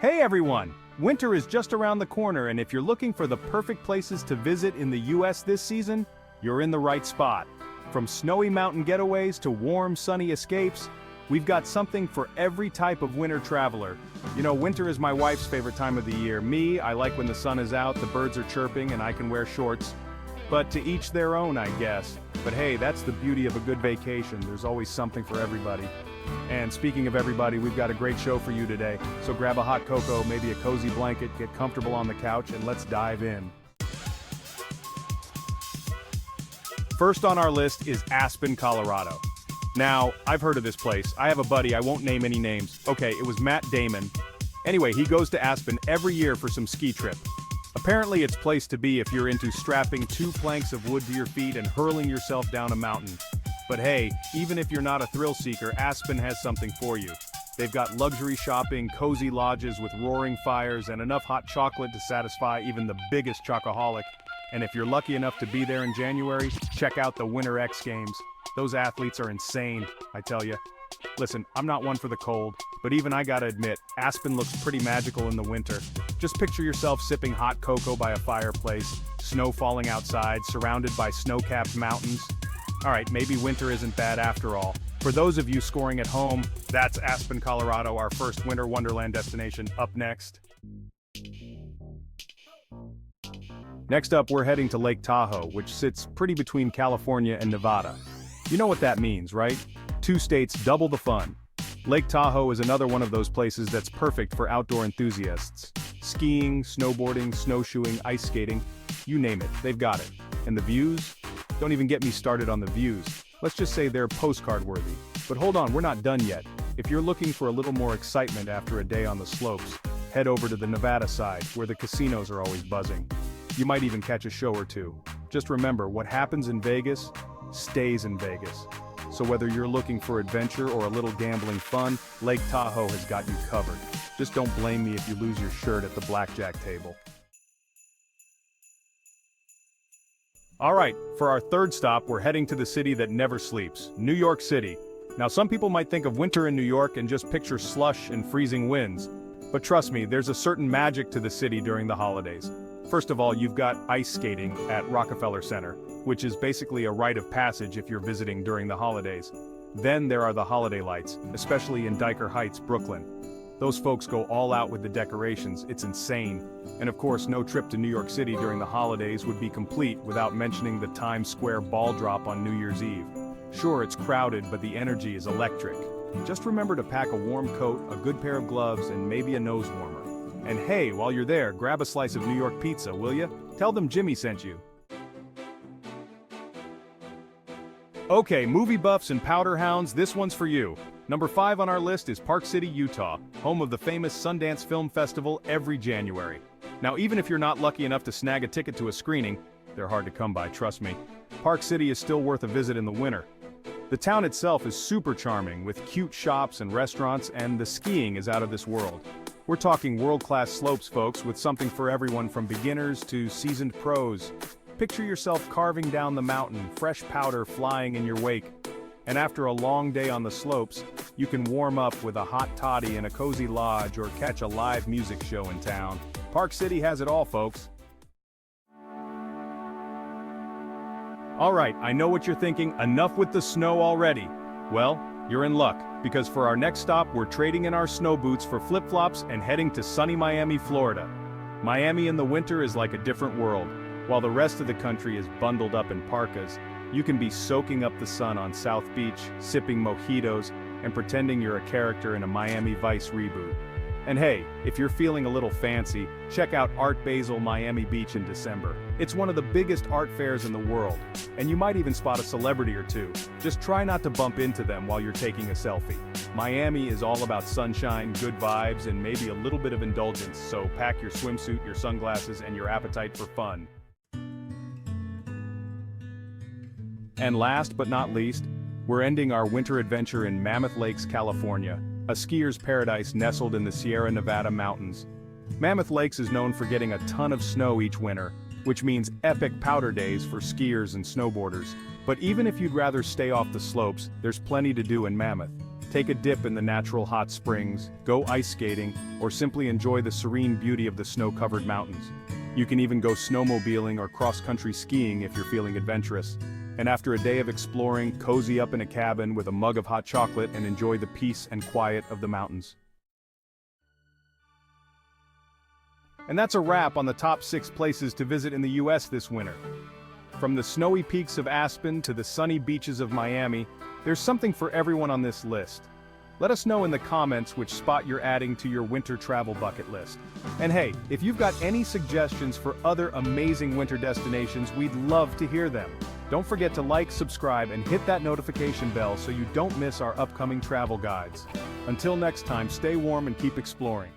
Hey everyone! Winter is just around the corner, and if you're looking for the perfect places to visit in the US this season, you're in the right spot. From snowy mountain getaways to warm, sunny escapes, we've got something for every type of winter traveler. You know, winter is my wife's favorite time of the year. Me, I like when the sun is out, the birds are chirping, and I can wear shorts. But to each their own, I guess. But hey, that's the beauty of a good vacation. There's always something for everybody. And speaking of everybody, we've got a great show for you today. So grab a hot cocoa, maybe a cozy blanket, get comfortable on the couch, and let's dive in. First on our list is Aspen, Colorado. Now, I've heard of this place. I have a buddy, I won't name any names. Okay, it was Matt Damon. Anyway, he goes to Aspen every year for some ski trip. Apparently it's place to be if you're into strapping 2 planks of wood to your feet and hurling yourself down a mountain. But hey, even if you're not a thrill seeker, Aspen has something for you. They've got luxury shopping, cozy lodges with roaring fires, and enough hot chocolate to satisfy even the biggest chocoholic. And if you're lucky enough to be there in January, check out the Winter X Games. Those athletes are insane, I tell you. Listen, I'm not one for the cold, but even I gotta admit, Aspen looks pretty magical in the winter. Just picture yourself sipping hot cocoa by a fireplace, snow falling outside, surrounded by snow-capped mountains. Alright, maybe winter isn't bad after all. For those of you scoring at home, that's Aspen, Colorado, our first winter wonderland destination. Up next. Next up, we're heading to Lake Tahoe, which sits pretty between California and Nevada. You know what that means, right? 2 states, double the fun. Lake Tahoe is another one of those places that's perfect for outdoor enthusiasts. Skiing, snowboarding, snowshoeing, ice skating, you name it, they've got it. And the views? Don't even get me started on the views. Let's just say they're postcard worthy. But hold on, we're not done yet. If you're looking for a little more excitement after a day on the slopes, head over to the Nevada side, where the casinos are always buzzing. You might even catch a show or two. Just remember, what happens in Vegas stays in Vegas. So whether you're looking for adventure or a little gambling fun, Lake Tahoe has got you covered. Just don't blame me if you lose your shirt at the blackjack table. Alright, for our third stop, we're heading to the city that never sleeps, New York City. Now some people might think of winter in New York and just picture slush and freezing winds. But trust me, there's a certain magic to the city during the holidays. First of all, you've got ice skating at Rockefeller Center, which is basically a rite of passage if you're visiting during the holidays. Then there are the holiday lights, especially in Dyker Heights, Brooklyn. Those folks go all out with the decorations, it's insane. And of course, no trip to New York City during the holidays would be complete without mentioning the Times Square ball drop on New Year's Eve. Sure, it's crowded, but the energy is electric. Just remember to pack a warm coat, a good pair of gloves, and maybe a nose warmer. And hey, while you're there, grab a slice of New York pizza, will ya? Tell them Jimmy sent you. Okay, movie buffs and powder hounds, this one's for you. Number 5 on our list is Park City, Utah, home of the famous Sundance Film Festival every January. Now, even if you're not lucky enough to snag a ticket to a screening, they're hard to come by, trust me, Park City is still worth a visit in the winter. The town itself is super charming, with cute shops and restaurants, and the skiing is out of this world. We're talking world-class slopes, folks, with something for everyone from beginners to seasoned pros. Picture yourself carving down the mountain, fresh powder flying in your wake. And after a long day on the slopes, you can warm up with a hot toddy in a cozy lodge or catch a live music show in town. Park City has it all, folks. Alright, I know what you're thinking, enough with the snow already. Well, you're in luck, because for our next stop, we're trading in our snow boots for flip-flops and heading to sunny Miami, Florida. Miami in the winter is like a different world. While the rest of the country is bundled up in parkas, you can be soaking up the sun on South Beach, sipping mojitos, and pretending you're a character in a Miami Vice reboot. And hey, if you're feeling a little fancy, check out Art Basel Miami Beach in December. It's one of the biggest art fairs in the world, and you might even spot a celebrity or two. Just try not to bump into them while you're taking a selfie. Miami is all about sunshine, good vibes, and maybe a little bit of indulgence, so pack your swimsuit, your sunglasses, and your appetite for fun. And last but not least, we're ending our winter adventure in Mammoth Lakes, California, a skier's paradise nestled in the Sierra Nevada mountains. Mammoth Lakes is known for getting a ton of snow each winter, which means epic powder days for skiers and snowboarders. But even if you'd rather stay off the slopes, there's plenty to do in Mammoth. Take a dip in the natural hot springs, go ice skating, or simply enjoy the serene beauty of the snow-covered mountains. You can even go snowmobiling or cross-country skiing if you're feeling adventurous. And after a day of exploring, cozy up in a cabin with a mug of hot chocolate and enjoy the peace and quiet of the mountains. And that's a wrap on the top 6 places to visit in the US this winter. From the snowy peaks of Aspen to the sunny beaches of Miami, there's something for everyone on this list. Let us know in the comments which spot you're adding to your winter travel bucket list. And hey, if you've got any suggestions for other amazing winter destinations, we'd love to hear them. Don't forget to like, subscribe, and hit that notification bell so you don't miss our upcoming travel guides. Until next time, stay warm and keep exploring.